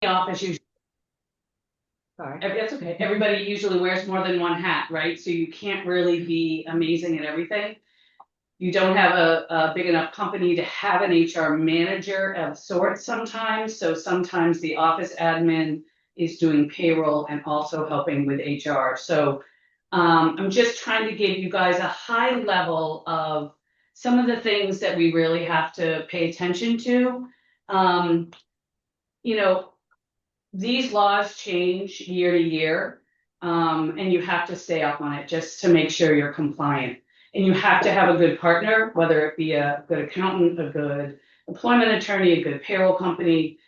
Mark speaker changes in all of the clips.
Speaker 1: the office usually,
Speaker 2: Sorry.
Speaker 1: that's okay. Everybody usually wears more than one hat, right? So you can't really be amazing at everything. You don't have a big enough company to have an HR manager of sorts sometimes. So sometimes the office admin is doing payroll and also helping with HR. So I'm just trying to give you guys a high level of some of the things that we really have to pay attention to. Um, you know, these laws change year to year, and you have to stay up on it just to make sure you're compliant. And you have to have a good partner, whether it be a good accountant, a good employment attorney, a good payroll company,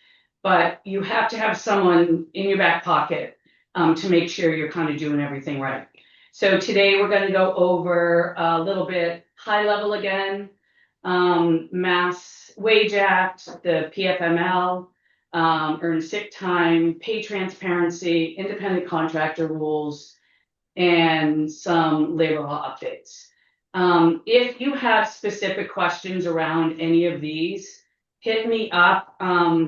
Speaker 1: but you have to have someone in your back pocket to make sure you're kind of doing everything right. So today we're going to go over a little bit high level again, Mass Wage Act, the PFML, earned sick time, pay transparency, independent contractor rules, and some labor law updates. If you have specific questions around any of these, hit me up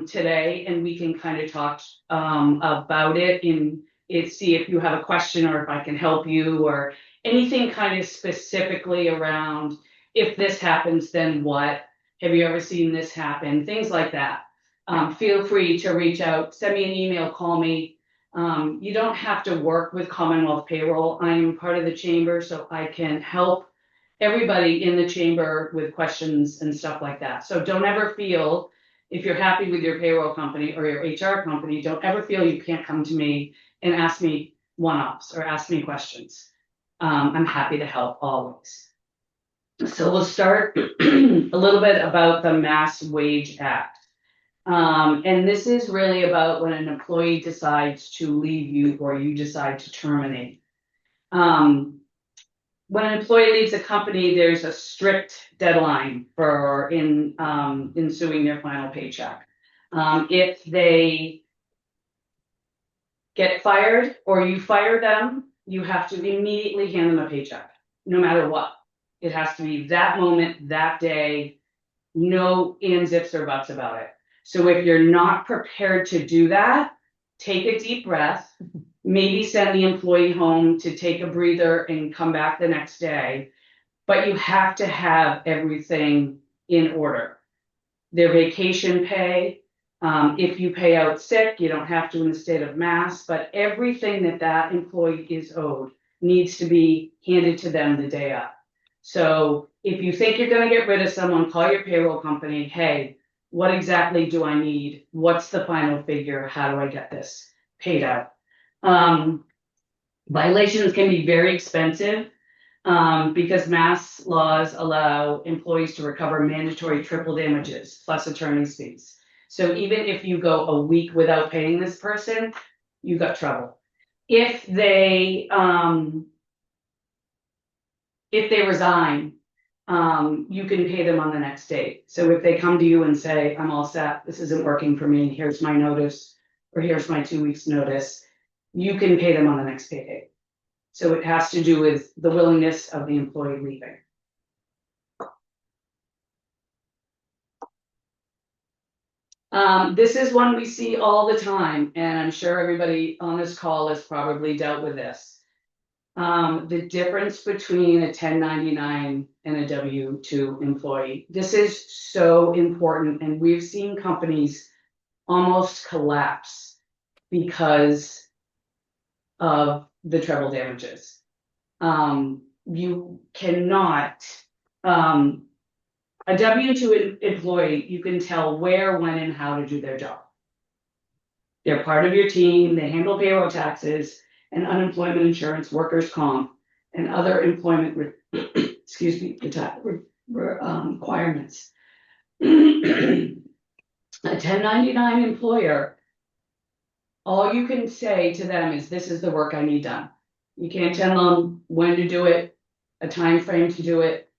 Speaker 1: today and we can kind of talk about it and see if you have a question or if I can help you or anything kind of specifically around if this happens, then what? Have you ever seen this happen? Things like that. Feel free to reach out, send me an email, call me. You don't have to work with Commonwealth Payroll. I am part of the chamber, so I can help everybody in the chamber with questions and stuff like that. So don't ever feel, if you're happy with your payroll company or your HR company, don't ever feel you can't come to me and ask me one-ups or ask me questions. I'm happy to help always. So we'll start a little bit about the Mass Wage Act. And this is really about when an employee decides to leave you or you decide to terminate. When an employee leaves a company, there's a strict deadline for ensuing their final paycheck. If they get fired or you fire them, you have to immediately hand them a paycheck, no matter what. It has to be that moment, that day, no ands, ifs, or buts about it. So if you're not prepared to do that, take a deep breath, maybe send the employee home to take a breather and come back the next day. But you have to have everything in order. Their vacation pay, if you pay out sick, you don't have to in the state of Mass, but everything that that employee is owed needs to be handed to them the day up. So if you think you're going to get rid of someone, call your payroll company. Hey, what exactly do I need? What's the final figure? How do I get this paid out? Um, Violations can be very expensive because Mass laws allow employees to recover mandatory triple damages plus attorney's fees. So even if you go a week without paying this person, you got trouble. If they resign, you can pay them on the next date. So if they come to you and say, I'm all set, this isn't working for me, here's my notice, or here's my 2 weeks notice, you can pay them on the next pay date. So it has to do with the willingness of the employee leaving. This is one we see all the time, and I'm sure everybody on this call has probably dealt with this. The difference between a 1099 and a W-2 employee. This is so important, and we've seen companies almost collapse because of the treble damages. You cannot, a W-2 employee, you can tell where, when, and how to do their job. They're part of your team, they handle payroll taxes and unemployment insurance, workers' comp, and other employment, excuse me, requirements. A 1099 employer, all you can say to them is, this is the work I need done. You can't tell them when to do it, a time frame to do it.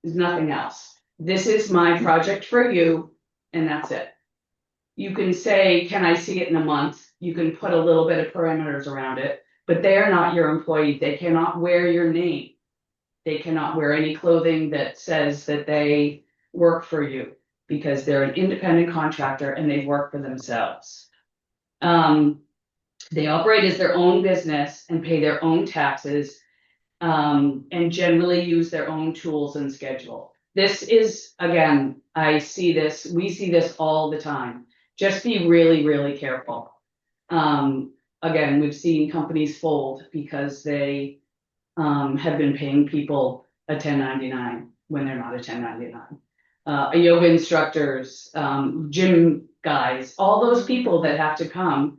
Speaker 1: There's nothing else. This is my project for you, and that's it. You can say, can I see it in a month? You can put a little bit of parameters around it, but they are not your employee. They cannot wear your name. They cannot wear any clothing that says that they work for you because they're an independent contractor and they work for themselves. They operate as their own business and pay their own taxes, and generally use their own tools and schedule. This is, again, we see this all the time. Just be really, really careful. Again, we've seen companies fold because they have been paying people a 1099 when they're not a 1099. Yoga instructors, gym guys, all those people that have to come.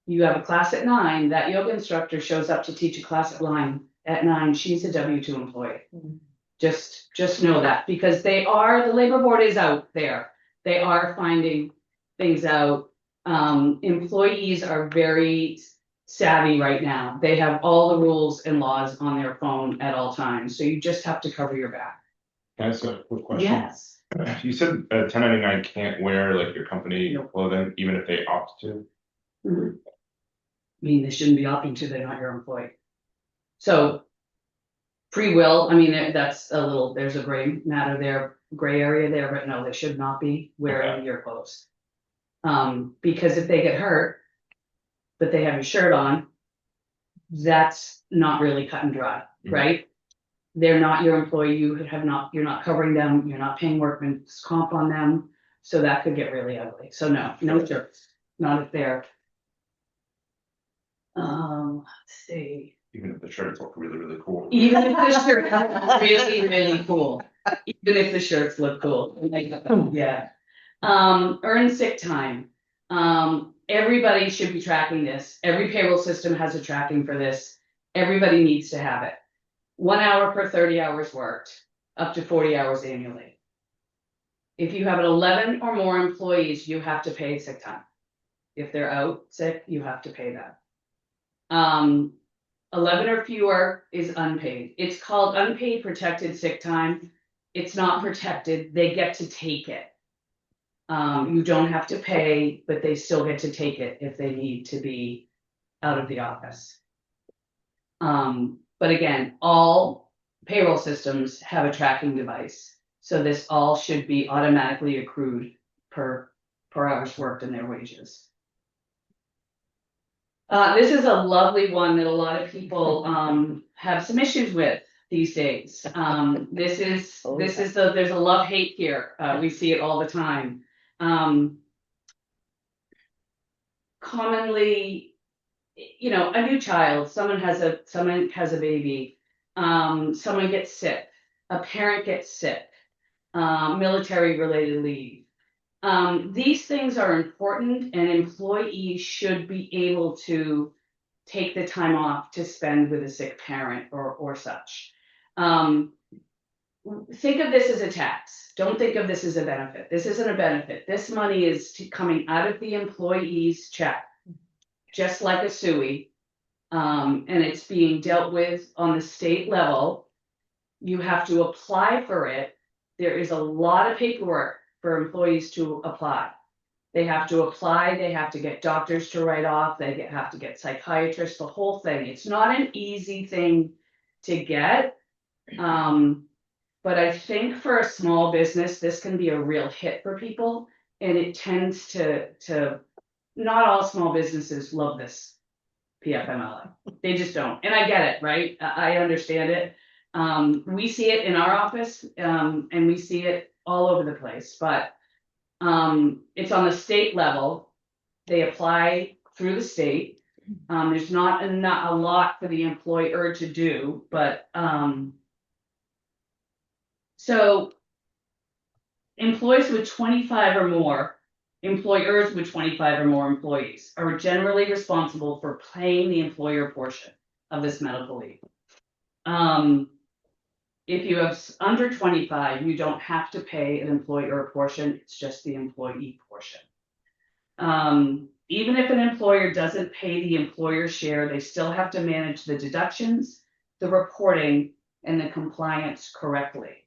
Speaker 1: You have a class at 9, that yoga instructor shows up to teach a class at 9, she's a W-2 employee. Just know that, because the labor board is out there. They are finding things out. Employees are very savvy right now. They have all the rules and laws on their phone at all times. So you just have to cover your back.
Speaker 3: Can I ask a quick question?
Speaker 1: Yes.
Speaker 3: You said 1099 can't wear like your company
Speaker 1: Nope.
Speaker 3: clothing, even if they opt to.
Speaker 1: I mean, they shouldn't be opting to, they're not your employee. So free will, I mean, there's a gray area there, but no, they should not be wearing your clothes. Because if they get hurt, but they have your shirt on, that's not really cut and dry, right? They're not your employee, you're not covering them, you're not paying workman's comp on them, so that could get really ugly. So no shirts, not if they're. Let's see.
Speaker 3: Even if the shirts look really, really cool.
Speaker 1: Even if the shirts look really, really cool. Even if the shirts look cool. Yeah. Earn sick time. Everybody should be tracking this. Every payroll system has a tracking for this. Everybody needs to have it. 1 hour per 30 hours worked, up to 40 hours annually. If you have 11 or more employees, you have to pay sick time. If they're out sick, you have to pay that. 11 or fewer is unpaid. It's called unpaid protected sick time. It's not protected. They get to take it. You don't have to pay, but they still get to take it if they need to be out of the office. But again, all payroll systems have a tracking device. So this all should be automatically accrued per hours worked in their wages. This is a lovely one that a lot of people have some issues with these days. There's a love-hate here. We see it all the time. Commonly, a new child, someone has a baby, someone gets sick, a parent gets sick, military related leave. These things are important, and employees should be able to take the time off to spend with a sick parent or such. Think of this as a tax. Don't think of this as a benefit. This isn't a benefit. This money is coming out of the employee's check, just like a SUI, and it's being dealt with on the state level. You have to apply for it. There is a lot of paperwork for employees to apply. They have to apply, they have to get doctors to write off, they have to get psychiatrists, the whole thing. It's not an easy thing to get. But I think for a small business, this can be a real hit for people, and it tends to not all small businesses love this PFML. They just don't. And I get it, right? I understand it. We see it in our office, and we see it all over the place, but it's on the state level. They apply through the state. There's not a lot for the employer to do, but so employers with 25 or more employees are generally responsible for paying the employer portion of this medical leave. If you have under 25, you don't have to pay an employer portion, it's just the employee portion. Even if an employer doesn't pay the employer share, they still have to manage the deductions, the reporting, and the compliance correctly.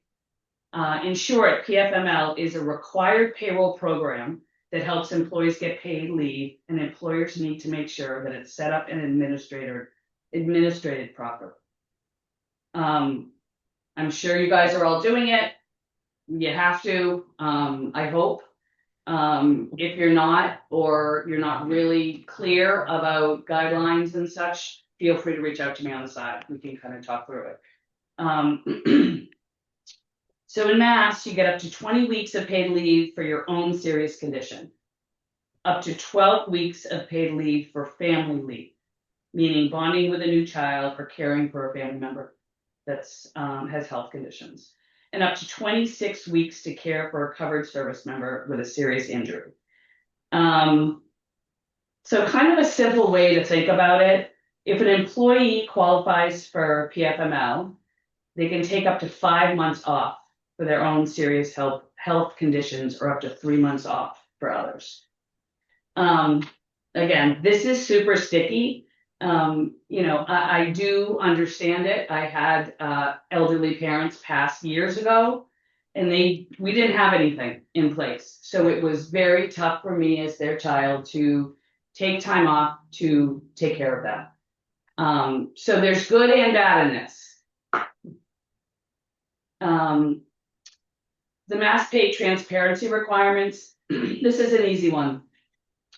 Speaker 1: In short, PFML is a required payroll program that helps employees get paid leave, and employers need to make sure that it's set up and administrated properly. I'm sure you guys are all doing it. You have to, I hope. If you're not, or you're not really clear about guidelines and such, feel free to reach out to me on the side. We can kind of talk through it. So in Mass, you get up to 20 weeks of paid leave for your own serious condition. Up to 12 weeks of paid leave for family leave, meaning bonding with a new child or caring for a family member that's has health conditions. And up to 26 weeks to care for a covered service member with a serious injury. So kind of a simple way to think about it. If an employee qualifies for PFML, they can take up to 5 months off for their own serious health conditions, or up to 3 months off for others. Again, this is super sticky. I do understand it. I had elderly parents pass years ago, and we didn't have anything in place. So it was very tough for me as their child to take time off to take care of them. So there's good and bad in this. The Mass Pay transparency requirements, this is an easy one.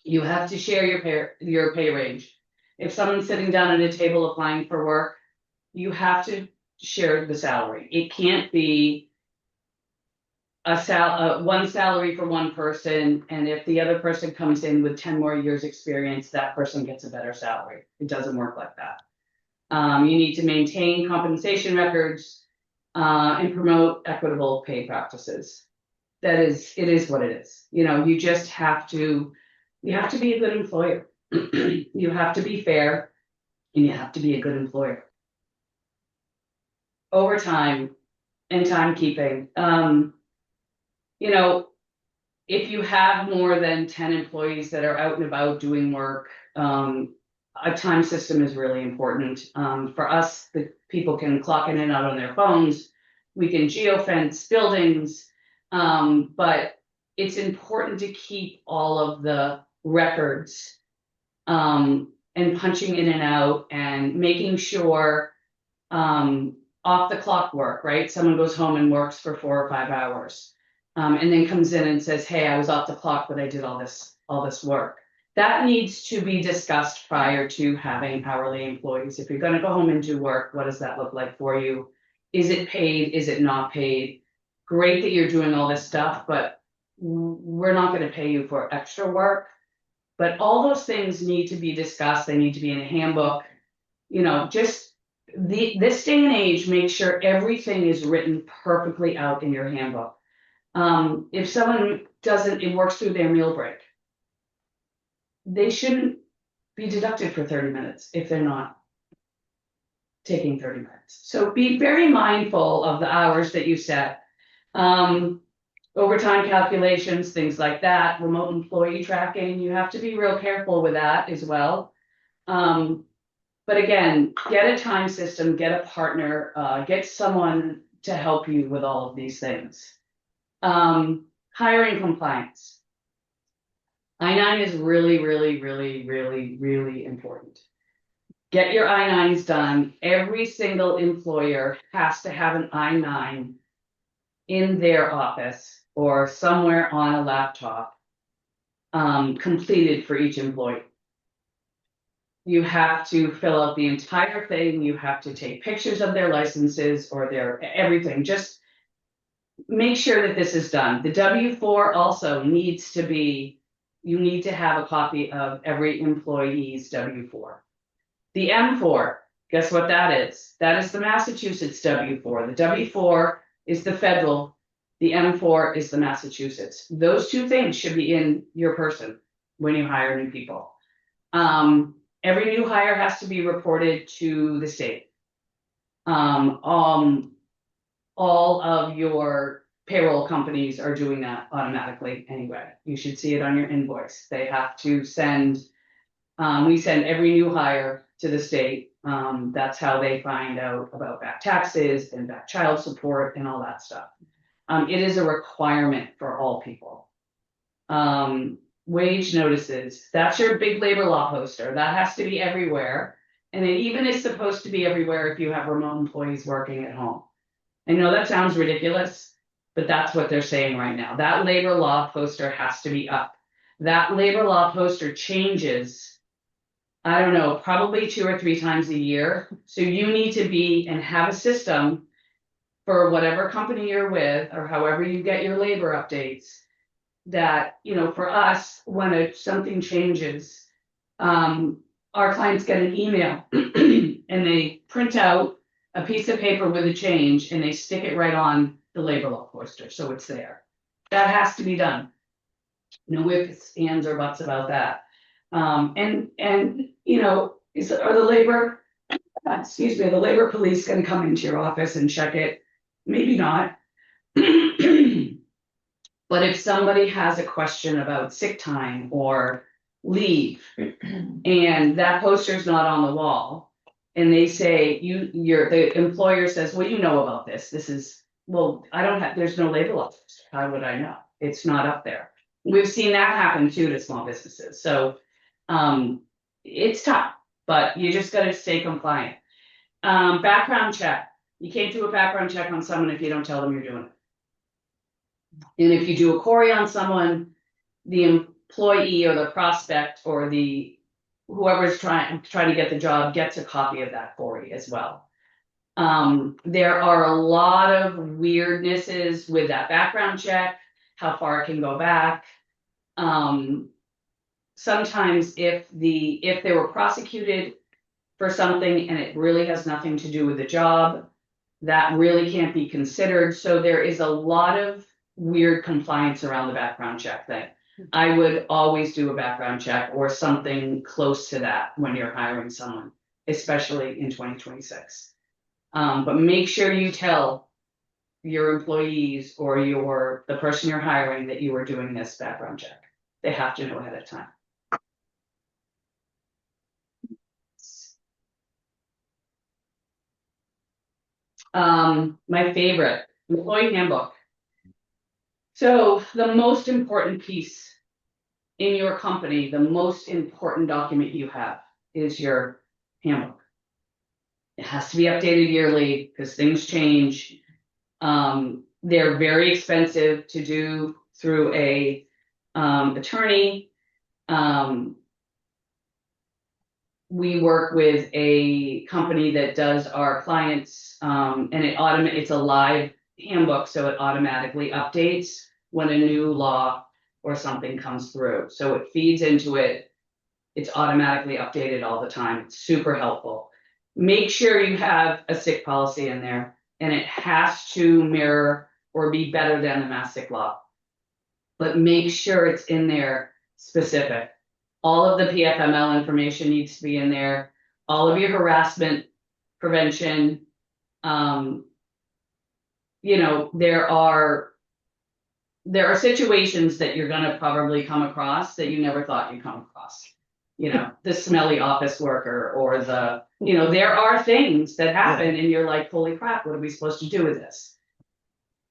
Speaker 1: You have to share your pay range. If someone's sitting down at a table applying for work, you have to share the salary. It can't be one salary for one person, and if the other person comes in with 10 more years experience, that person gets a better salary. It doesn't work like that. You need to maintain compensation records and promote equitable pay practices. It is what it is. You just have to, be a good employer. You have to be fair, and you have to be a good employer. Overtime and timekeeping. If you have more than 10 employees that are out and about doing work, a time system is really important. For us, the people can clock in and out on their phones. We can geofence buildings, but it's important to keep all of the records and punching in and out and making sure off the clock work, right? Someone goes home and works for 4 or 5 hours. And then comes in and says, hey, I was off the clock, but I did all this work. That needs to be discussed prior to having hourly employees. If you're going to go home and do work, what does that look like for you? Is it paid? Is it not paid? Great that you're doing all this stuff, but we're not going to pay you for extra work. But all those things need to be discussed. They need to be in a handbook. Just this day and age, make sure everything is written perfectly out in your handbook. If someone it works through their meal break, they shouldn't be deducted for 30 minutes if they're not taking 30 minutes. So be very mindful of the hours that you set. Overtime calculations, things like that, remote employee tracking, you have to be real careful with that as well. But again, get a time system, get a partner, get someone to help you with all of these things. Hiring compliance. I-9 is really, really, really, really, really important. Get your I-9s done. Every single employer has to have an I-9 in their office or somewhere on a laptop, completed for each employee. You have to fill out the entire thing. You have to take pictures of their licenses or their everything. Just make sure that this is done. The W-4 also needs to be, you need to have a copy of every employee's W-4. The M-4, guess what that is? That is the Massachusetts W-4. The W-4 is the federal. The M-4 is the Massachusetts. Those two things should be in your person when you hire new people. Every new hire has to be reported to the state. All of your payroll companies are doing that automatically anyway. You should see it on your invoice. They have to send, we send every new hire to the state. That's how they find out about back taxes and back child support and all that stuff. It is a requirement for all people. Wage notices, that's your big labor law poster. That has to be everywhere. And it even is supposed to be everywhere if you have remote employees working at home. I know that sounds ridiculous, But that's what they're saying right now. That labor law poster has to be up. That labor law poster changes, I don't know, probably 2 or 3 times a year. So you need to be and have a system for whatever company you're with or however you get your labor updates. That, for us, when something changes, our clients get an email and they print out a piece of paper with a change and they stick it right on the labor law poster, so it's there. That has to be done. No ifs, ands, or buts about that. Are the labor police gonna come into your office and check it? Maybe not. But if somebody has a question about sick time or leave, and that poster's not on the wall, and they say, the employer says, well, you know about this. There's no labor law. How would I know? It's not up there. We've seen that happen too to small businesses. So, it's tough, but you just gotta stay compliant. Background check. You can't do a background check on someone if you don't tell them you're doing it. And if you do a query on someone, the employee or the prospect or whoever's trying to get the job gets a copy of that query as well. There are a lot of weirdnesses with that background check, how far it can go back. Sometimes if they were prosecuted for something and it really has nothing to do with the job, that really can't be considered. So there is a lot of weird compliance around the background check thing. I would always do a background check or something close to that when you're hiring someone, especially in 2026. But make sure you tell your employees or the person you're hiring that you are doing this background check. They have to know ahead of time. My favorite, employee handbook. So the most important piece in your company, the most important document you have is your handbook. It has to be updated yearly because things change. They're very expensive to do through a attorney. We work with a company that does our clients, and it's a live handbook, so it automatically updates when a new law or something comes through. So it feeds into it. It's automatically updated all the time. It's super helpful. Make sure you have a sick policy in there, and it has to mirror or be better than the mass sick law. But make sure it's in there specific. All of the PFML information needs to be in there. All of your harassment prevention. There are situations that you're going to probably come across that you never thought you'd come across. The smelly office worker or there are things that happen and you're like, holy crap, what are we supposed to do with this?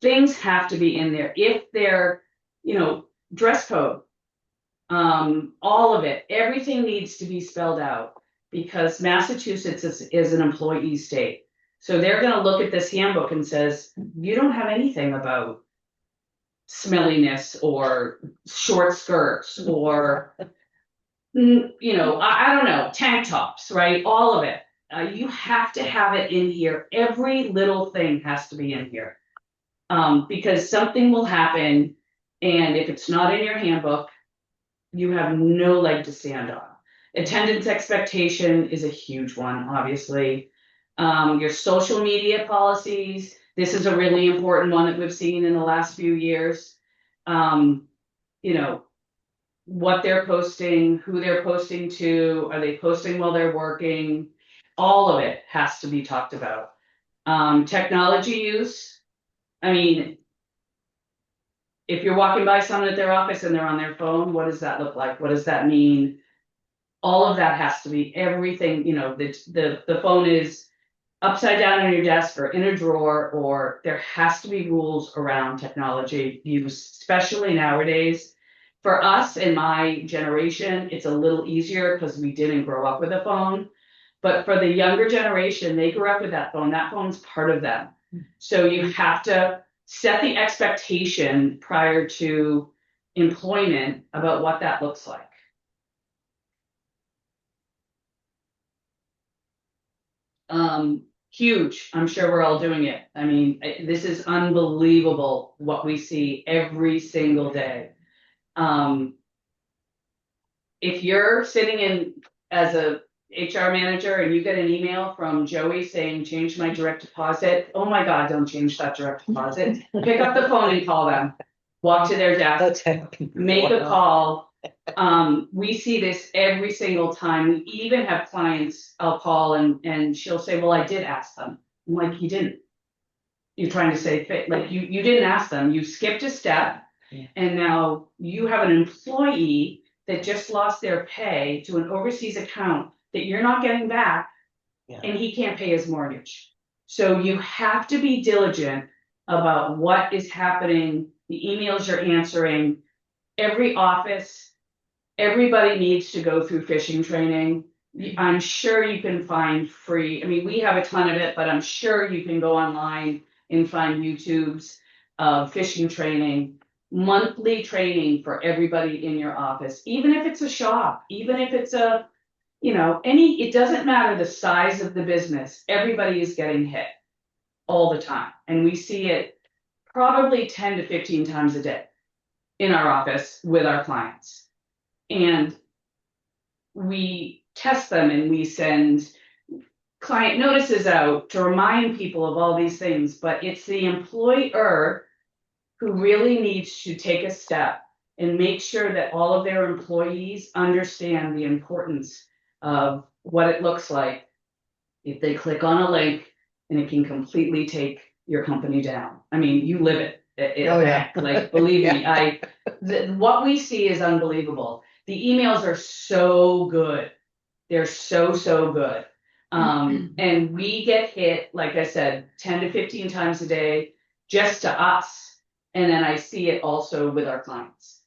Speaker 1: Things have to be in there. If they're, dress code, all of it, everything needs to be spelled out because Massachusetts is an employee state. So they're going to look at this handbook and says, you don't have anything about smelliness or short skirts or, I don't know, tank tops, right? All of it. You have to have it in here. Every little thing has to be in here because something will happen. And if it's not in your handbook, you have no leg to stand on. Attendance expectation is a huge one, obviously. Your social media policies. This is a really important one that we've seen in the last few years. What they're posting, who they're posting to, are they posting while they're working? All of it has to be talked about. Technology use. I mean, if you're walking by someone at their office and they're on their phone, what does that look like? What does that mean? All of that has to be everything, the phone is upside down on your desk or in a drawer, or there has to be rules around technology use, especially nowadays. For us in my generation, it's a little easier because we didn't grow up with a phone. But for the younger generation, they grew up with that phone. That phone's part of them. So you have to set the expectation prior to employment about what that looks like. Huge. I'm sure we're all doing it. I mean, this is unbelievable what we see every single day. If you're sitting in as a HR manager and you get an email from Joey saying, change my direct deposit, oh my God, don't change that direct deposit. Pick up the phone and call them. Walk to their desk,
Speaker 2: That's happened.
Speaker 1: make a call. We see this every single time. We even have clients I'll call and she'll say, well, I did ask them. I'm like, you didn't. You're trying to say, like, you didn't ask them. You skipped a step.
Speaker 2: Yeah.
Speaker 1: And now you have an employee that just lost their pay to an overseas account that you're not getting back.
Speaker 2: Yeah.
Speaker 1: And he can't pay his mortgage. So you have to be diligent about what is happening, the emails you're answering. Every office, everybody needs to go through phishing training. I'm sure you can find free, I mean, we have a ton of it, but I'm sure you can go online and find YouTube's phishing training, monthly training for everybody in your office, even if it's a shop, even if it's a, it doesn't matter the size of the business, everybody is getting hit all the time. And we see it probably 10 to 15 times a day in our office with our clients. And we test them and we send client notices out to remind people of all these things, but it's the employer who really needs to take a step and make sure that all of their employees understand the importance of what it looks like if they click on a link and it can completely take your company down. I mean, you live it.
Speaker 2: Oh, yeah.
Speaker 1: Like, believe me, what we see is unbelievable. The emails are so good. They're so good. And we get hit, like I said, 10 to 15 times a day just to us. And then I see it also with our clients.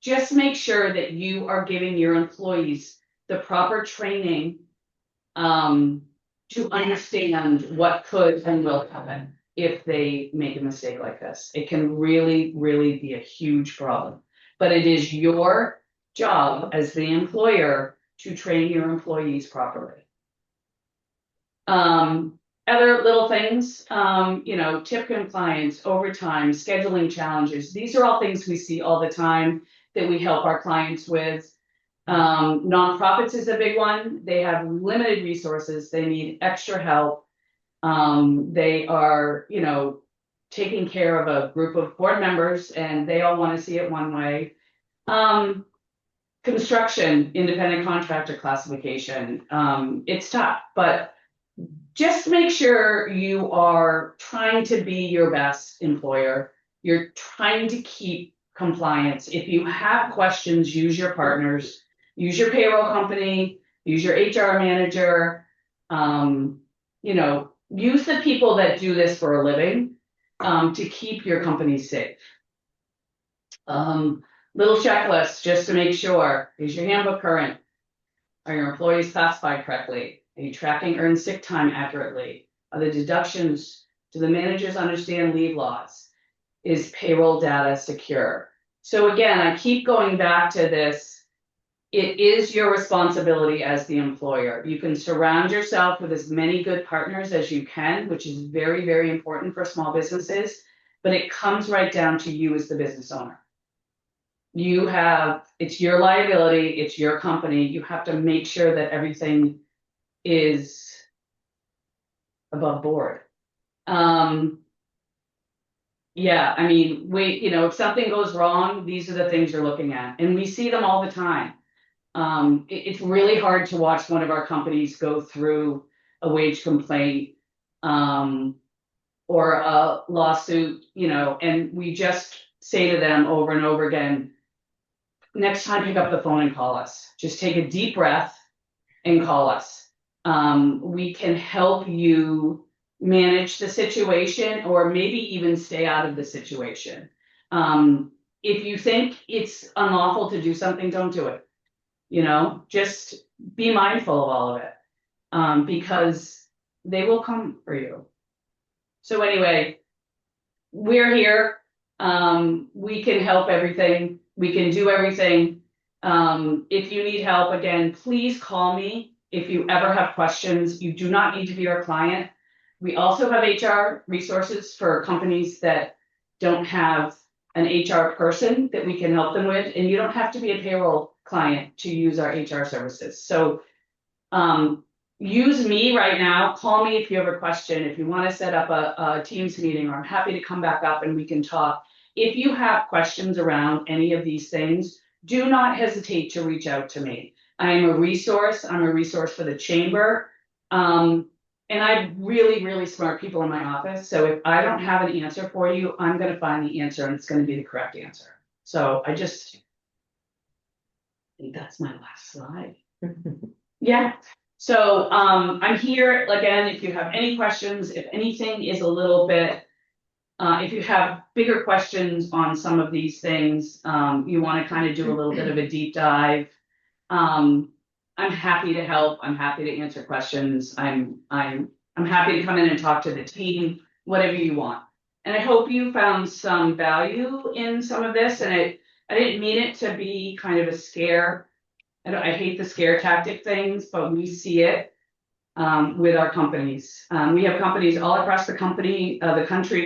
Speaker 1: Just make sure that you are giving your employees the proper training to understand what could and will happen if they make a mistake like this. It can really, really be a huge problem. But it is your job as the employer to train your employees properly. Other little things, tip compliance, overtime, scheduling challenges. These are all things we see all the time that we help our clients with. Nonprofits is a big one. They have limited resources. They need extra help. They are, taking care of a group of board members and they all want to see it one way. Construction, independent contractor classification. It's tough, but just make sure you are trying to be your best employer. You're trying to keep compliance. If you have questions, use your partners, use your payroll company, use your HR manager, use the people that do this for a living to keep your company safe. Little checklist just to make sure. Is your handbook current? Are your employees classified correctly? Are you tracking earned sick time accurately? Are the deductions, do the managers understand leave laws? Is payroll data secure? So again, I keep going back to this. It is your responsibility as the employer. You can surround yourself with as many good partners as you can, which is very, very important for small businesses, but it comes right down to you as the business owner. It's your liability, it's your company. You have to make sure that everything is above board. If something goes wrong, these are the things you're looking at. And we see them all the time. It's really hard to watch one of our companies go through a wage complaint or a lawsuit, and we just say to them over and over again, next time pick up the phone and call us. Just take a deep breath and call us. We can help you manage the situation or maybe even stay out of the situation. If you think it's unlawful to do something, don't do it. Just be mindful of all of it because they will come for you. So anyway, we're here. We can help everything. We can do everything. If you need help, again, please call me. If you ever have questions, you do not need to be our client. We also have HR resources for companies that don't have an HR person that we can help them with, and you don't have to be a payroll client to use our HR services. So use me right now. Call me if you have a question. If you want to set up a Teams meeting, or I'm happy to come back up and we can talk. If you have questions around any of these things, do not hesitate to reach out to me. I am a resource. I'm a resource for the chamber. And I have really, really smart people in my office. So if I don't have an answer for you, I'm going to find the answer and it's going to be the correct answer. So I think that's my last slide. Yeah. So I'm here again, if you have any questions, if anything is a little bit, if you have bigger questions on some of these things, you want to kind of do a little bit of a deep dive. I'm happy to help. I'm happy to answer questions. I'm happy to come in and talk to the team, whatever you want. And I hope you found some value in some of this. And I didn't mean it to be kind of a scare. I hate the scare tactic things, but we see it with our companies. We have companies all across the country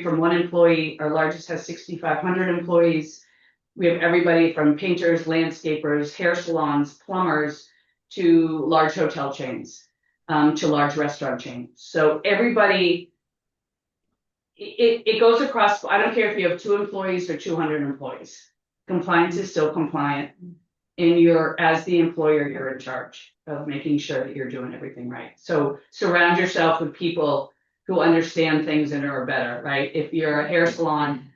Speaker 1: from 1 employee. Our largest has 6,500 employees. We have everybody from painters, landscapers, hair salons, plumbers, to large hotel chains, to large restaurant chains. So everybody, it goes across. I don't care if you have 2 employees or 200 employees. Compliance is still compliant. And as the employer, you're in charge of making sure that you're doing everything right. So surround yourself with people who understand things and are better, right? If you're a hair salon,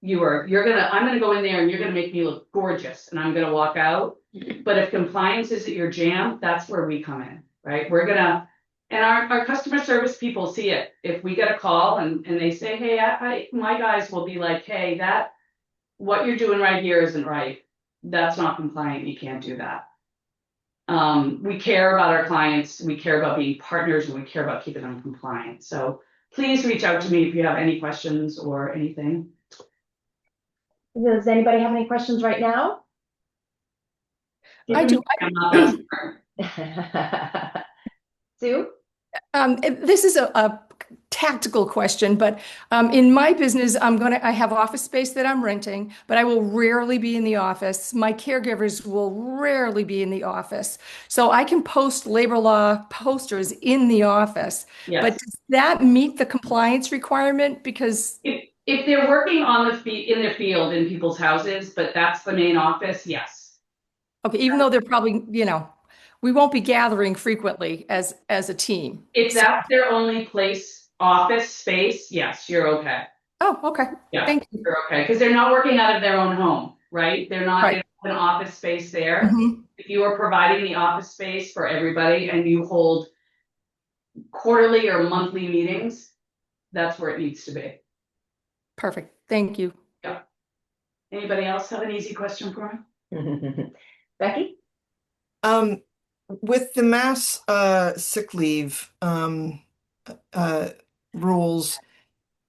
Speaker 1: I'm gonna go in there and you're gonna make me look gorgeous and I'm gonna walk out. But if compliance is at your jam, that's where we come in, right? And our customer service people see it. If we get a call and they say, hey, my guys will be like, hey, what you're doing right here isn't right. That's not compliant. You can't do that. We care about our clients. We care about being partners, and we care about keeping them compliant. So please reach out to me if you have any questions or anything.
Speaker 2: Does anybody have any questions right now?
Speaker 4: I do.
Speaker 1: I'm not that smart.
Speaker 2: Sue?
Speaker 4: This is a tactical question, but in my business, I have office space that I'm renting, but I will rarely be in the office. My caregivers will rarely be in the office. So I can post labor law posters in the office.
Speaker 1: Yes.
Speaker 4: But does that meet the compliance requirement? Because
Speaker 1: if they're working in the field in people's houses, but that's the main office, yes.
Speaker 4: okay, even though they're probably, we won't be gathering frequently as a team.
Speaker 1: If that's their only office space, yes, you're okay.
Speaker 4: Oh, okay.
Speaker 1: Yeah,
Speaker 4: Thank you.
Speaker 1: you're okay, because they're not working out of their own home, right? They don't have an office space there.
Speaker 4: Mhm.
Speaker 1: If you are providing the office space for everybody and you hold quarterly or monthly meetings, that's where it needs to be.
Speaker 4: Perfect. Thank you.
Speaker 1: Yeah. Anybody else have an easy question for me?
Speaker 2: Becky?
Speaker 5: With the mass sick leave rules,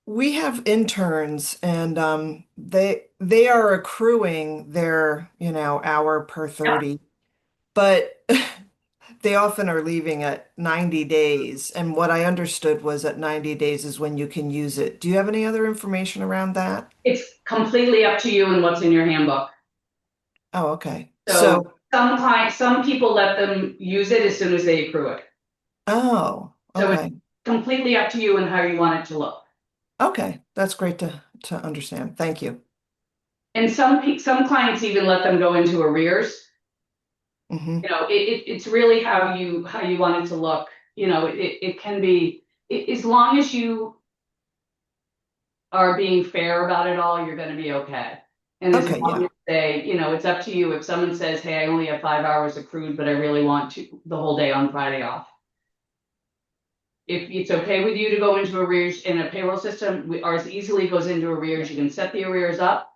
Speaker 5: we have interns and they are accruing their hour per 30, but they often are leaving at 90 days. And what I understood was at 90 days is when you can use it. Do you have any other information around that?
Speaker 1: It's completely up to you and what's in your handbook.
Speaker 5: Oh, okay.
Speaker 1: So some people let them use it as soon as they accrue it.
Speaker 5: Oh,
Speaker 1: So
Speaker 5: okay.
Speaker 1: it's completely up to you and how you want it to look.
Speaker 5: Okay, that's great to understand. Thank you.
Speaker 1: And some clients even let them go into arrears.
Speaker 5: Mm-hmm.
Speaker 1: It's really how you want it to look. It can be, as long as you are being fair about it all, you're going to be okay. And as long as it's up to you. If someone says, hey, I only have 5 hours accrued, but I really want the whole day on Friday off. If it's okay with you to go into arrears in a payroll system, ours easily goes into arrears. You can set the arrears up.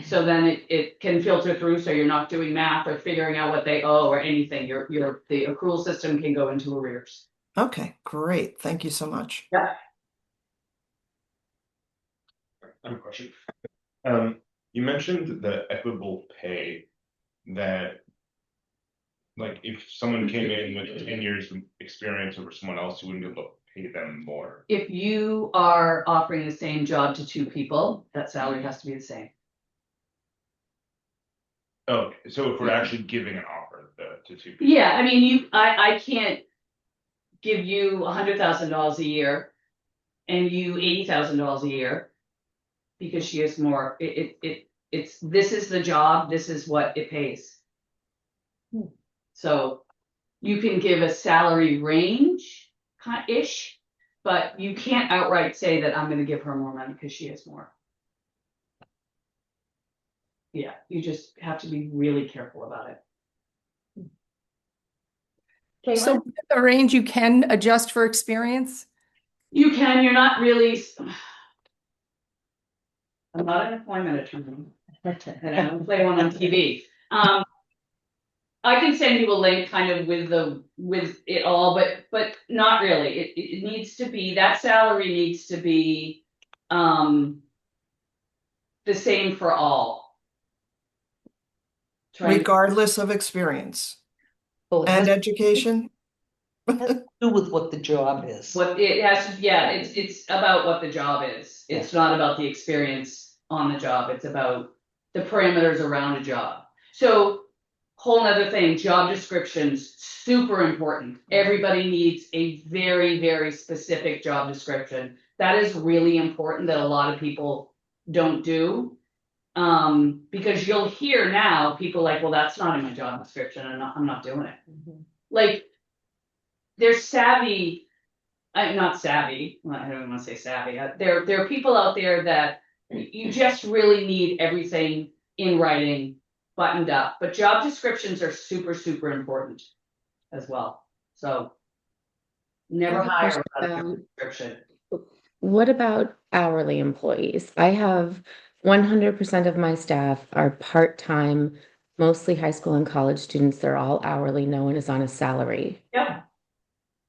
Speaker 1: So then it can filter through, so you're not doing math or figuring out what they owe or anything. The accrual system can go into arrears.
Speaker 5: Okay, great. Thank you so much.
Speaker 1: Yeah.
Speaker 3: I have a question. You mentioned the equitable pay that, like, if someone came in with 10 years of experience over someone else, you wouldn't be able to pay them more.
Speaker 1: If you are offering the same job to two people, that salary has to be the same.
Speaker 3: Oh, so if we're actually giving an offer to two people.
Speaker 1: Yeah, I mean, I can't give you $100,000 a year and you $80,000 a year because she has more. It's this is the job, this is what it pays. So you can give a salary range ish, but you can't outright say that I'm going to give her more money because she has more. Yeah, you just have to be really careful about it.
Speaker 4: So
Speaker 2: Caitlin?
Speaker 4: the range you can adjust for experience?
Speaker 1: You can, you're not really. I'm not an employment attorney, and I don't play one on TV. I can send you a link kind of with it all, but not really. It needs to be, that salary needs to be the same for all.
Speaker 5: Regardless of experience
Speaker 6: Well, it
Speaker 5: and
Speaker 6: has
Speaker 5: education.
Speaker 6: to do with what the job is.
Speaker 1: What it has to, yeah, it's about what the job is. It's not about the experience on the job. It's about the parameters around a job. So, whole nother thing, job descriptions, super important. Everybody needs a very, very specific job description. That is really important that a lot of people don't do. Because you'll hear now people like, well, that's not in my job description, and I'm not doing it. Like, they're savvy. I'm not savvy. Well, I don't even want to say savvy. There are people out there that you just really need everything in writing, buttoned up. But job descriptions are super, super important as well. So never hire without a job description.
Speaker 7: What about hourly employees? I have 100% of my staff are part-time, mostly high school and college students. They're all hourly. No one is on a salary.
Speaker 1: Yep.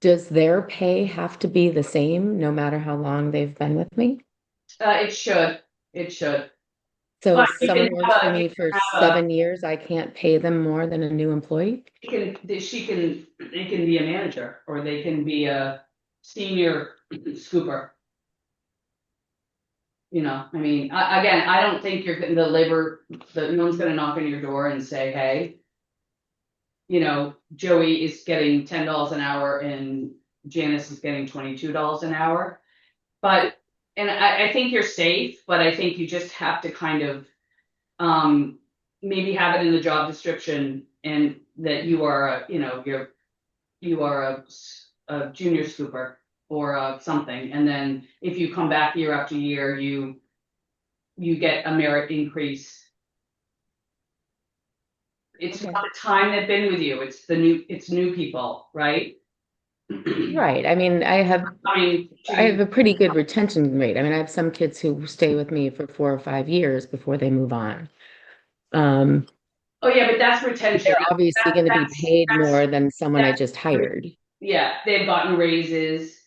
Speaker 7: Does their pay have to be the same no matter how long they've been with me?
Speaker 1: It should. It should.
Speaker 7: So
Speaker 1: But
Speaker 7: if
Speaker 1: you
Speaker 7: someone
Speaker 1: can
Speaker 7: works
Speaker 1: have
Speaker 7: for
Speaker 1: a-
Speaker 7: me
Speaker 1: you
Speaker 7: for
Speaker 1: can have
Speaker 7: 7 years, I can't pay them more than a new employee?
Speaker 1: they can be a manager, or they can be a senior scooper. You know, I mean, again, I don't think you're getting no one's gonna knock on your door and say, hey, you know, Joey is getting $10 an hour and Janice is getting $22 an hour. But, and I think you're safe, but I think you just have to kind of maybe have it in the job description, and that you are a junior scooper or something, and then if you come back year after year, you get a merit increase. It's not the time they've been with you, it's new people, right?
Speaker 7: Right. I mean, I have a pretty good retention rate. I mean, I have some kids who stay with me for 4 or 5 years before they move on.
Speaker 1: Oh yeah, but that's retention.
Speaker 7: They're obviously going to be paid more than someone I just hired.
Speaker 1: Yeah, they've gotten raises.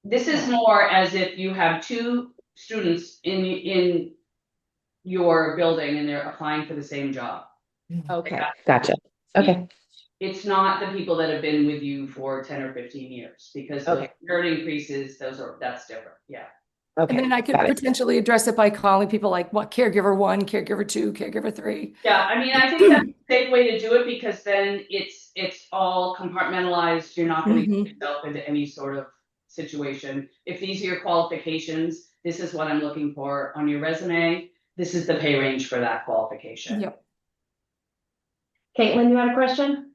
Speaker 1: This is more as if you have two students in your building and they're applying for the same job.
Speaker 7: Okay, gotcha. Okay.
Speaker 1: It's not the people that have been with you for 10 or 15 years, because the merit increases, that's different. Yeah.
Speaker 7: Okay.
Speaker 4: And then I could potentially address it by calling people like, what, caregiver 1, caregiver 2, caregiver 3.
Speaker 1: Yeah, I mean, I think that's a safe way to do it, because then it's all compartmentalized. You're not going to get yourself into any sort of situation. If these are your qualifications, this is what I'm looking for on your resume. This is the pay range for that qualification.
Speaker 4: Yep.
Speaker 2: Caitlin, you had a question?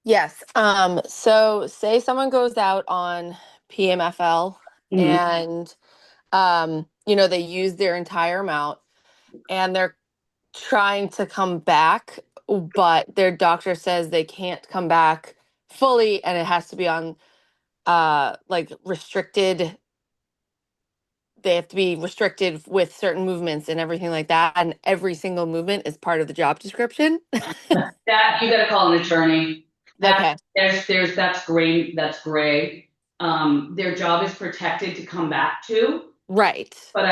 Speaker 8: Yes. So say someone goes out on PMFL and, they use their entire amount and they're trying to come back, but their doctor says they can't come back fully and it has to be on, restricted. They have to be restricted with certain movements and everything like that. And every single movement is part of the job description.
Speaker 1: That you got to call an attorney.
Speaker 8: Okay.
Speaker 1: That's gray. Their job is protected to come back to.
Speaker 8: Right.
Speaker 1: But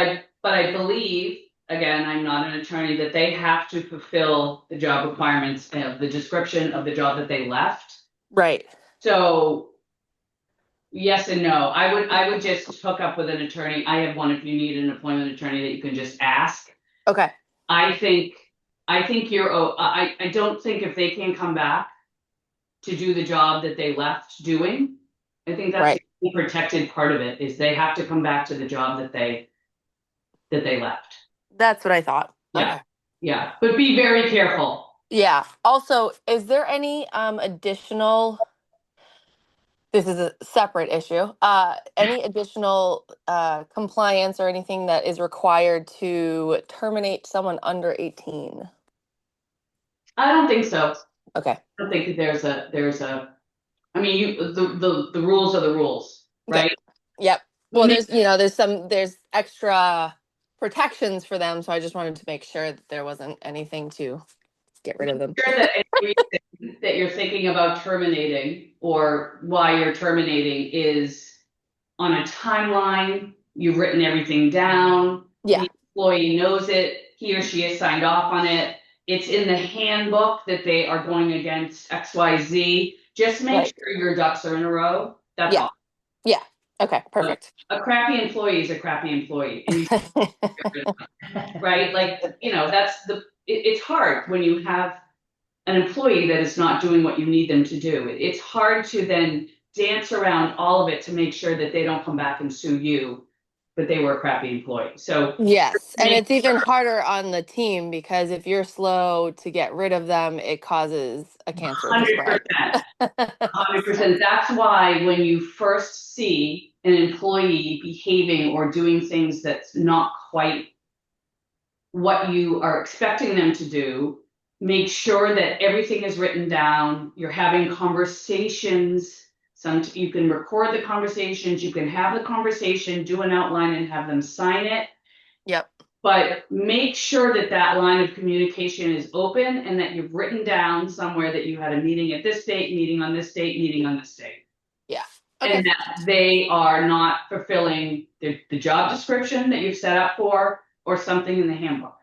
Speaker 1: I believe, again, I'm not an attorney, that they have to fulfill the job requirements of the description of the job that they left.
Speaker 8: Right.
Speaker 1: So yes and no. I would just hook up with an attorney. I have one if you need an employment attorney that you can just ask.
Speaker 8: Okay.
Speaker 1: I think I don't think if they can come back to do the job that they left doing, I think that's
Speaker 8: Right.
Speaker 1: the protected part of it, is they have to come back to the job that they left.
Speaker 8: That's what I thought.
Speaker 1: Yeah.
Speaker 8: Okay.
Speaker 1: Yeah. But be very careful.
Speaker 8: Yeah. Also, is there any additional, this is a separate issue, any additional compliance or anything that is required to terminate someone under 18?
Speaker 1: I don't think so.
Speaker 8: Okay.
Speaker 1: I don't think that there's a I mean, the rules are the rules, right?
Speaker 8: Yep. Well, there's extra protections for them, so I just wanted to make sure that there wasn't anything to get rid of them.
Speaker 1: Sure that anything that you're thinking about terminating or why you're terminating is on a timeline, you've written everything down.
Speaker 8: Yeah.
Speaker 1: The employee knows it, he or she has signed off on it. It's in the handbook that they are going against XYZ. Just make
Speaker 8: Right.
Speaker 1: sure your ducks are in a row. That's
Speaker 8: Yeah.
Speaker 1: all.
Speaker 8: Yeah. Okay. Perfect.
Speaker 1: A crappy employee is a crappy employee. And right? Like, it's hard when you have an employee that is not doing what you need them to do. It's hard to then dance around all of it to make sure that they don't come back and sue you, but they were a crappy employee. So
Speaker 8: Yes, and it's even harder on the team because if you're slow to get rid of them, it causes a cancer to spread.
Speaker 1: 100%. That's why when you first see an employee behaving or doing things that's not quite what you are expecting them to do, make sure that everything is written down. You're having conversations. You can record the conversations, you can have the conversation, do an outline and have them sign it.
Speaker 8: Yep.
Speaker 1: But make sure that that line of communication is open and that you've written down somewhere that you had a meeting at this date, meeting on this date, meeting on this date.
Speaker 8: Yeah. Okay.
Speaker 1: And that they are not fulfilling the job description that you've set up for or something in the handbook.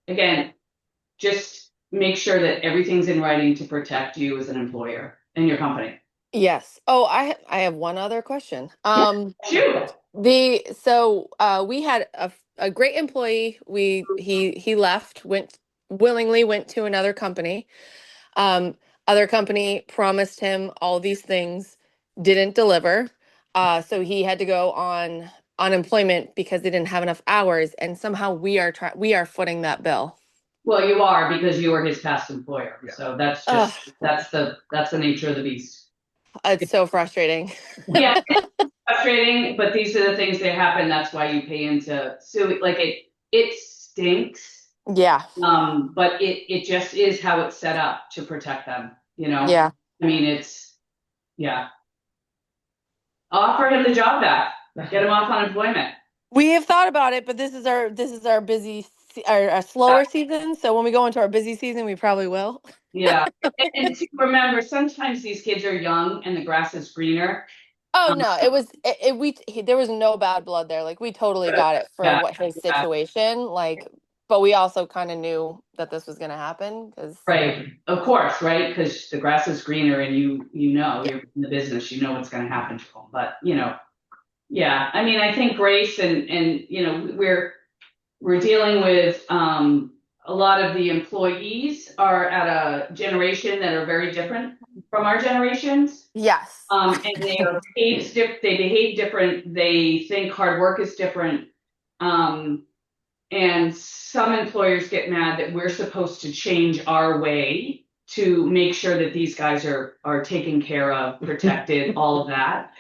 Speaker 1: Again, just make sure that everything's in writing to protect you as an employer and your company.
Speaker 8: Yes. Oh, I have one other question.
Speaker 1: Shoot.
Speaker 8: We had a great employee. He left, willingly went to another company. Other company promised him all these things, didn't deliver. So he had to go on unemployment because they didn't have enough hours, and somehow we are footing that bill.
Speaker 1: Well, you are, because you were his past employer.
Speaker 3: Yeah.
Speaker 1: So that's just that's the nature of the beast.
Speaker 8: It's so frustrating.
Speaker 1: Yeah, it's frustrating, but these are the things that happen. That's why you pay into sue. Like it stinks.
Speaker 8: Yeah.
Speaker 1: But it just is how it's set up to protect them,
Speaker 8: Yeah.
Speaker 1: I mean, offer him the job back, get him off unemployment.
Speaker 8: We have thought about it, but this is our busy, our slower season. So when we go into our busy season, we probably will.
Speaker 1: Yeah. And to remember, sometimes these kids are young and the grass is greener.
Speaker 8: Oh no, there was no bad blood there. Like we totally got it for what his situation, like, but we also kind of knew that this was going to happen because.
Speaker 1: Right. Of course. Right. Because the grass is greener and you're in the business, what's going to happen to them. But, yeah, I mean, I think Grace and we're dealing with, a lot of the employees are at a generation that are very different from our generations.
Speaker 8: Yes.
Speaker 1: And they behave different. They think hard work is different. And some employers get mad that we're supposed to change our way to make sure that these guys are taken care of, protected, all of that.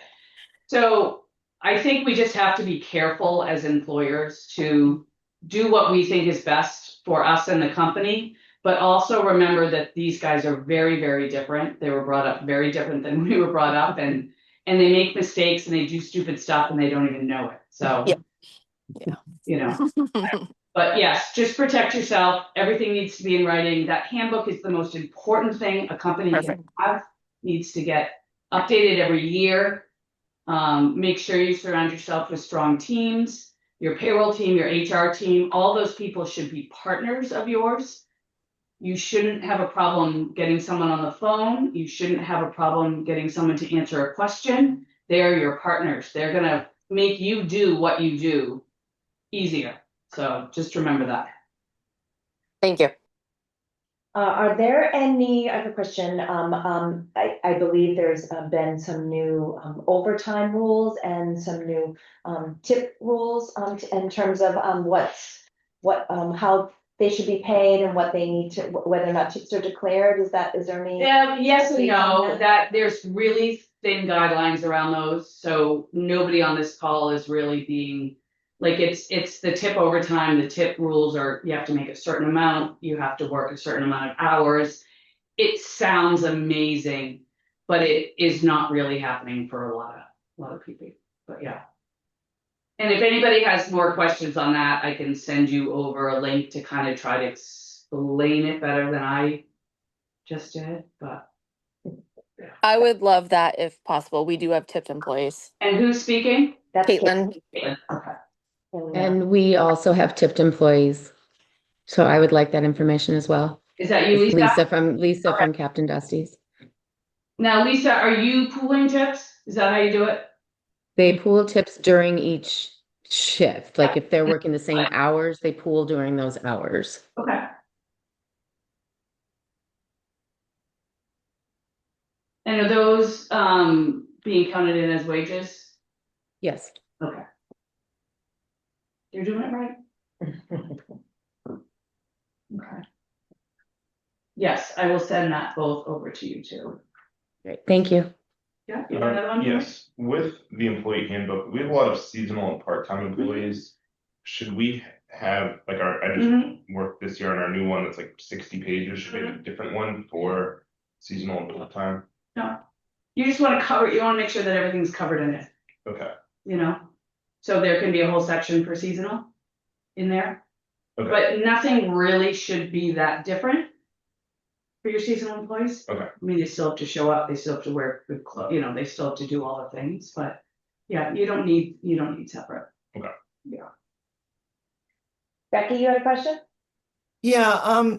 Speaker 1: So I think we just have to be careful as employers to do what we think is best for us and the company, but also remember that these guys are very, very different. They were brought up very different than we were brought up, and they make mistakes and they do stupid stuff and they don't even know it. So,
Speaker 8: yeah.
Speaker 1: But yes, just protect yourself. Everything needs to be in writing. That handbook is the most important thing a company can have. Needs to get updated every year. Make sure you surround yourself with strong teams, your payroll team, your HR team, all those people should be partners of yours. You shouldn't have a problem getting someone on the phone. You shouldn't have a problem getting someone to answer a question. They're your partners. They're gonna make you do what you do easier. So just remember that.
Speaker 8: Thank you.
Speaker 2: Are there any, I have a question, I believe there's been some new overtime rules and some new tip rules in terms of how they should be paid and what they need to, whether or not tips are declared, is there any?
Speaker 1: Yeah, yes and
Speaker 2: updates on
Speaker 1: no, that there's really thin guidelines around those, so nobody on this call is really being, like, it's the tip overtime, the tip rules are, you have to make a certain amount, you have to work a certain amount of hours. It sounds amazing, but it is not really happening for a lot of people, but yeah. And if anybody has more questions on that, I can send you over a link to kind of try to explain it better than I just did, but.
Speaker 8: I would love that if possible. We do have tipped employees.
Speaker 1: And who's speaking?
Speaker 2: That's
Speaker 8: Caitlin.
Speaker 1: Caitlin. Okay.
Speaker 7: And we also have tipped employees. So I would like that information as well.
Speaker 1: Is that you, Lisa?
Speaker 7: Lisa from Captain Dusty's.
Speaker 1: Now, Lisa, are you pooling tips? Is that how you do it?
Speaker 7: They pool tips during each shift. Like if they're working the same hours, they pool during those hours.
Speaker 1: Okay. And are those being counted in as wages?
Speaker 7: Yes.
Speaker 1: Okay. You're doing it right? Okay. Yes, I will send that both over to you too.
Speaker 7: Great. Thank you.
Speaker 1: Yeah, you have another one?
Speaker 3: Yes, with the employee handbook, we have a lot of seasonal and part-time employees. Should we have, like, I just worked this year on our new one that's like 60 pages, should we have a different one for seasonal and part-time?
Speaker 1: No. You just want to cover, you want to make sure that everything's covered in it,
Speaker 3: Okay,
Speaker 1: you know? So there can be a whole section for seasonal in there.
Speaker 3: okay,
Speaker 1: But nothing really should be that different for your seasonal employees.
Speaker 3: okay.
Speaker 1: I mean, they still have to show up, they still have to wear good clothes, you know, they still have to do all the things, but yeah, you don't need separate.
Speaker 3: Okay.
Speaker 1: Yeah.
Speaker 2: Becky, you had a question?
Speaker 5: Yeah,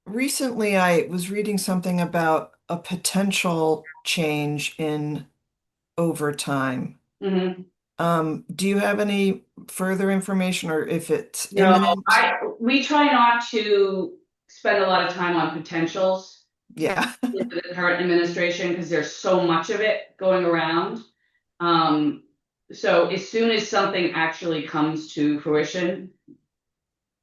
Speaker 5: recently I was reading something about a potential change in overtime.
Speaker 1: Mm-hmm.
Speaker 5: Do you have any further information or if it's
Speaker 1: No,
Speaker 5: imminent?
Speaker 1: we try not to spend a lot of time on potentials
Speaker 5: Yeah.
Speaker 1: with the current administration because there's so much of it going around. So as soon as something actually comes to fruition,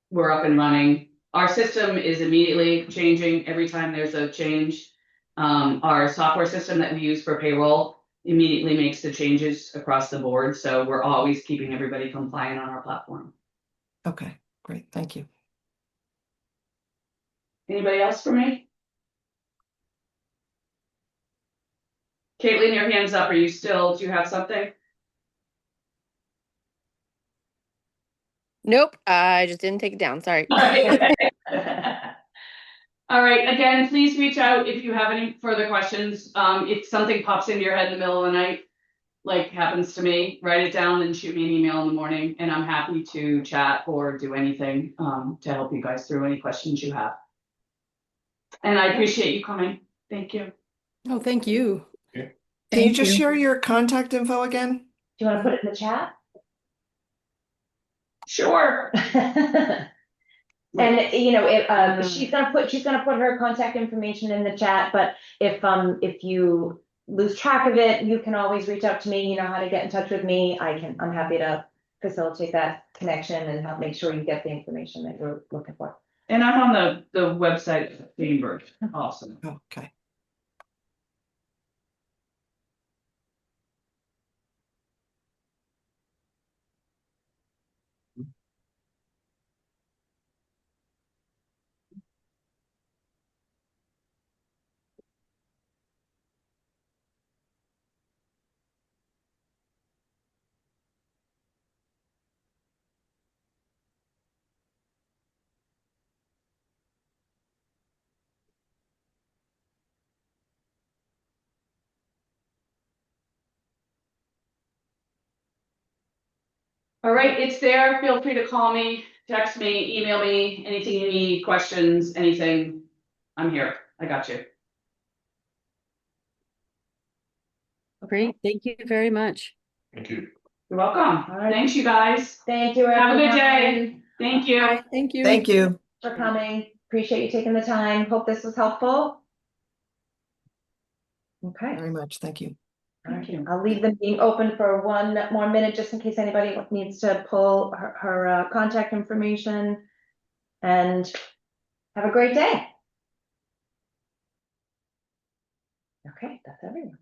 Speaker 1: we're up and running. Our system is immediately changing every time there's a change. Our software system that we use for payroll immediately makes the changes across the board. So we're always keeping everybody compliant on our platform.
Speaker 5: Okay, great. Thank you.
Speaker 1: Anybody else for me? Caitlin, your hand's up. Do you have something?
Speaker 8: Nope. I just didn't take it down. Sorry.
Speaker 1: All right. All right. Again, please reach out if you have any further questions. If something pops into your head in the middle of the night, like happens to me, write it down and shoot me an email in the morning, and I'm happy to chat or do anything to help you guys through any questions you have. And I appreciate you coming. Thank you.
Speaker 4: Oh, thank you.
Speaker 3: Yeah.
Speaker 5: Can you just share your contact info again?
Speaker 2: Do you want to put it in the chat?
Speaker 1: Sure.
Speaker 2: And she's gonna put her contact information in the chat, but if you lose track of it, you can always reach out to me. You know how to get in touch with me. I'm happy to facilitate that connection and help make sure you get the information that you're looking for.
Speaker 1: And I'm on the website of Greenberg. Awesome.
Speaker 5: Okay.
Speaker 1: All right, it's there. Feel free to call me, text me, email me, anything you need, questions, anything. I'm here. I got you.
Speaker 9: Great, thank you very much.
Speaker 3: Thank you.
Speaker 1: You're welcome.
Speaker 2: All right.
Speaker 1: Thanks, you guys.
Speaker 2: Thank you,
Speaker 1: Have a good
Speaker 2: everyone.
Speaker 1: day. Thank you.
Speaker 4: Bye. Thank you.
Speaker 5: Thank you.
Speaker 2: For coming. Appreciate you taking the time. Hope this was helpful. Okay.
Speaker 5: Very much. Thank you.
Speaker 1: Thank you.
Speaker 2: I'll leave the meeting open for 1 more minute, just in case anybody needs to pull her contact information. And have a great day. Okay, that's everyone.